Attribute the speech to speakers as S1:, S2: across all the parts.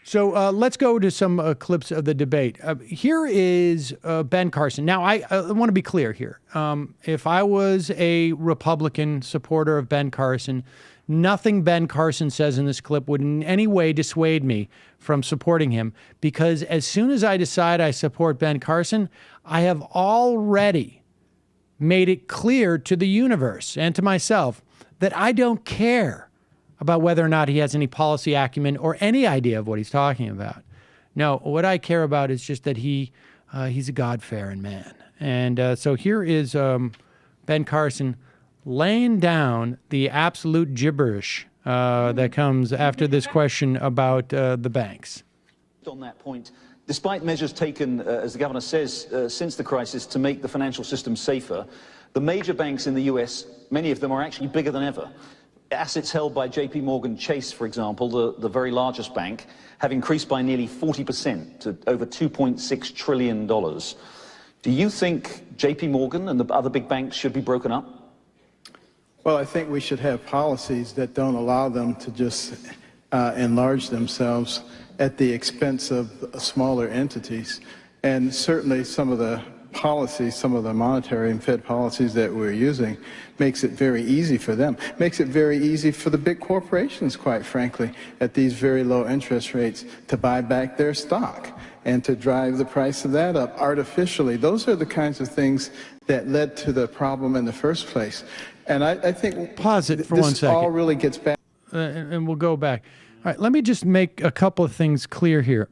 S1: So let's go to some clips of the debate. Here is Ben Carson. Now, I want to be clear here. If I was a Republican supporter of Ben Carson, nothing Ben Carson says in this clip would in any way dissuade me from supporting him, because as soon as I decide I support Ben Carson, I have already made it clear to the universe and to myself that I don't care about whether or not he has any policy acumen or any idea of what he's talking about. No, what I care about is just that he's a God-fearing man. And so here is Ben Carson laying down the absolute gibberish that comes after this question about the banks.
S2: On that point, despite measures taken, as the governor says, since the crisis to make the financial system safer, the major banks in the US, many of them are actually bigger than ever. Assets held by JP Morgan Chase, for example, the very largest bank, have increased by nearly 40% to over $2.6 trillion. Do you think JP Morgan and the other big banks should be broken up?
S3: Well, I think we should have policies that don't allow them to just enlarge themselves at the expense of smaller entities. And certainly some of the policies, some of the monetary and Fed policies that we're using makes it very easy for them. Makes it very easy for the big corporations, quite frankly, at these very low interest rates to buy back their stock and to drive the price of that up artificially. Those are the kinds of things that led to the problem in the first place. And I think
S1: pause it for 1 second.
S3: This all really gets back.
S1: And we'll go back. All right, let me just make a couple of things clear here.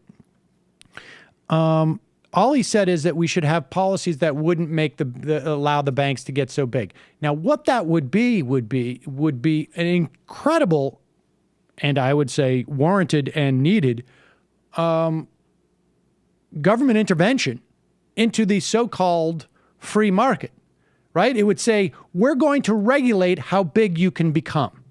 S1: All he said is that we should have policies that wouldn't make allow the banks to get so big. Now, what that would be an incredible, and I would say warranted and needed, government intervention into the so-called free market, right? It would say, we're going to regulate how big you can become.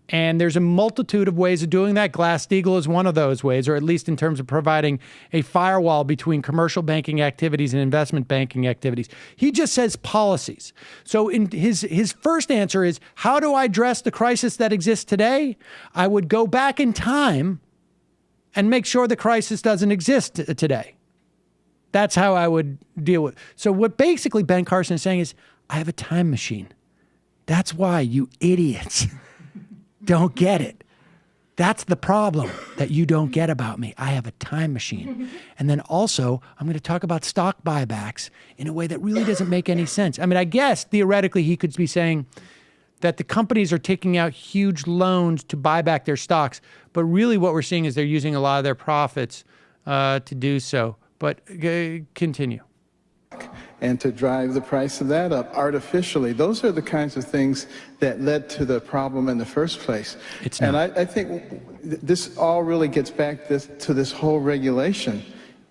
S1: And there's a multitude of ways of doing that. Glass-Steagall is one of those ways, or at least in terms of providing a firewall between commercial banking activities and investment banking activities. He just says policies. So in his first answer is, how do I address the crisis that exists today? I would go back in time and make sure the crisis doesn't exist today. That's how I would deal with it. So what basically Ben Carson is saying is, I have a time machine. That's why, you idiots don't get it. That's the problem that you don't get about me. I have a time machine. And then also, I'm going to talk about stock buybacks in a way that really doesn't make any sense. I mean, I guess theoretically he could be saying that the companies are taking out huge loans to buy back their stocks. But really what we're seeing is they're using a lot of their profits to do so. But continue.
S3: And to drive the price of that up artificially. Those are the kinds of things that led to the problem in the first place. And I think this all really gets back to this whole regulation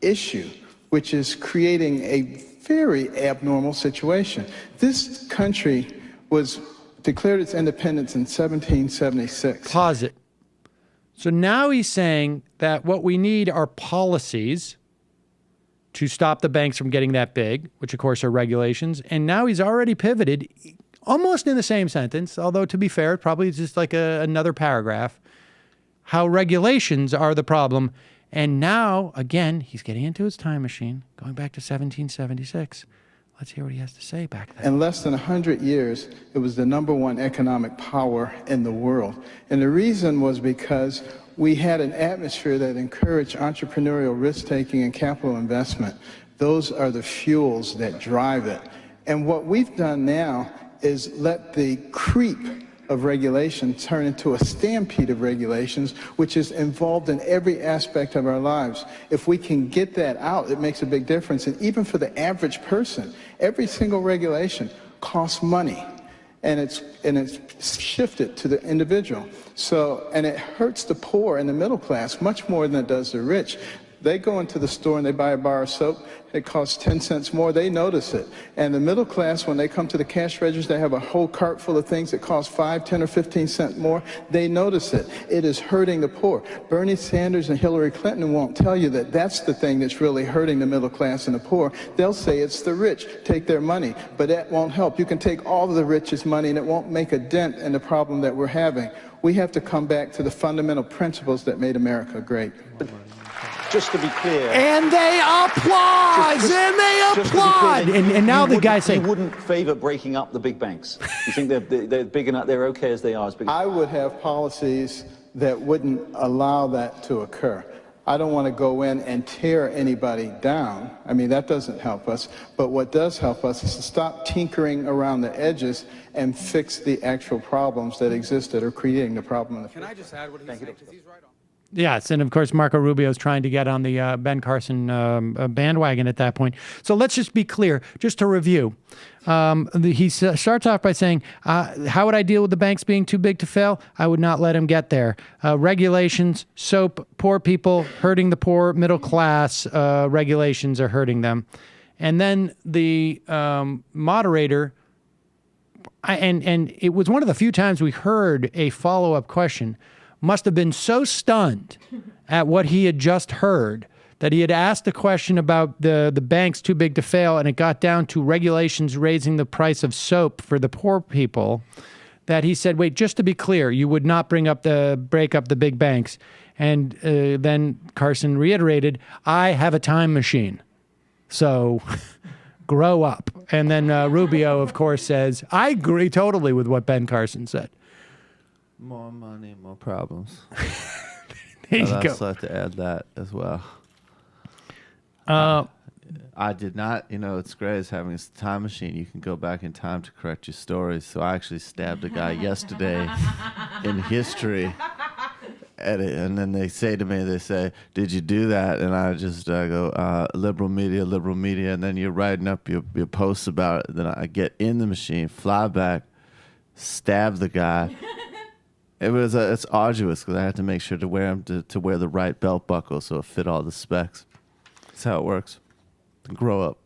S3: issue, which is creating a very abnormal situation. This country was declared its independence in 1776.
S1: Pause it. So now he's saying that what we need are policies to stop the banks from getting that big, which of course are regulations. And now he's already pivoted almost in the same sentence, although to be fair, it probably is just like another paragraph, how regulations are the problem. And now, again, he's getting into his time machine, going back to 1776. Let's hear what he has to say back then.
S3: In less than 100 years, it was the #1 economic power in the world. And the reason was because we had an atmosphere that encouraged entrepreneurial risk-taking and capital investment. Those are the fuels that drive it. And what we've done now is let the creep of regulation turn into a stampede of regulations, which is involved in every aspect of our lives. If we can get that out, it makes a big difference. And even for the average person, every single regulation costs money. And it's shifted to the individual. So, and it hurts the poor and the middle class much more than it does the rich. They go into the store and they buy a bar of soap. It costs 10 cents more. They notice it. And the middle class, when they come to the cash register, they have a whole cart full of things that cost 5, 10, or 15 cents more. They notice it. It is hurting the poor. Bernie Sanders and Hillary Clinton won't tell you that that's the thing that's really hurting the middle class and the poor. They'll say it's the rich. Take their money. But that won't help. You can take all of the rich's money and it won't make a dent in the problem that we're having. We have to come back to the fundamental principles that made America great.
S2: Just to be clear.
S1: And they applaud! And they applaud! And now the guy's saying,
S2: you wouldn't favor breaking up the big banks? You think they're big enough, they're okay as they are? As big
S3: I would have policies that wouldn't allow that to occur. I don't want to go in and tear anybody down. I mean, that doesn't help us. But what does help us is to stop tinkering around the edges and fix the actual problems that exist that are creating the problem in the future.
S4: Can I just add what he's saying? 'Cause he's right on.
S1: yes, and of course, Marco Rubio is trying to get on the Ben Carson bandwagon at that point. So let's just be clear, just to review. He starts off by saying, how would I deal with the banks being too big to fail? I would not let him get there. Regulations, soap, poor people, hurting the poor, middle class, regulations are hurting them. And then the moderator, and it was one of the few times we heard a follow-up question, must have been so stunned at what he had just heard that he had asked a question about the banks too big to fail, and it got down to regulations raising the price of soap for the poor people, that he said, wait, just to be clear, you would not break up the big banks. And then Carson reiterated, I have a time machine. So grow up. And then Rubio, of course, says, I agree totally with what Ben Carson said.
S5: More money, more problems.
S1: There you
S5: I'd
S1: go.
S5: also like to add that as well. I did not, it's great as having a time machine. You can go back in time to correct your stories. So I actually stabbed a guy yesterday in history. And then they say to me, did you do that? And I just go, liberal media. And then you're writing up your posts about it. Then I get in the machine, fly back, stab the guy. It's arduous because I had to make sure to wear them to wear the right belt buckle so it fit all the specs. That's how it works. Grow up.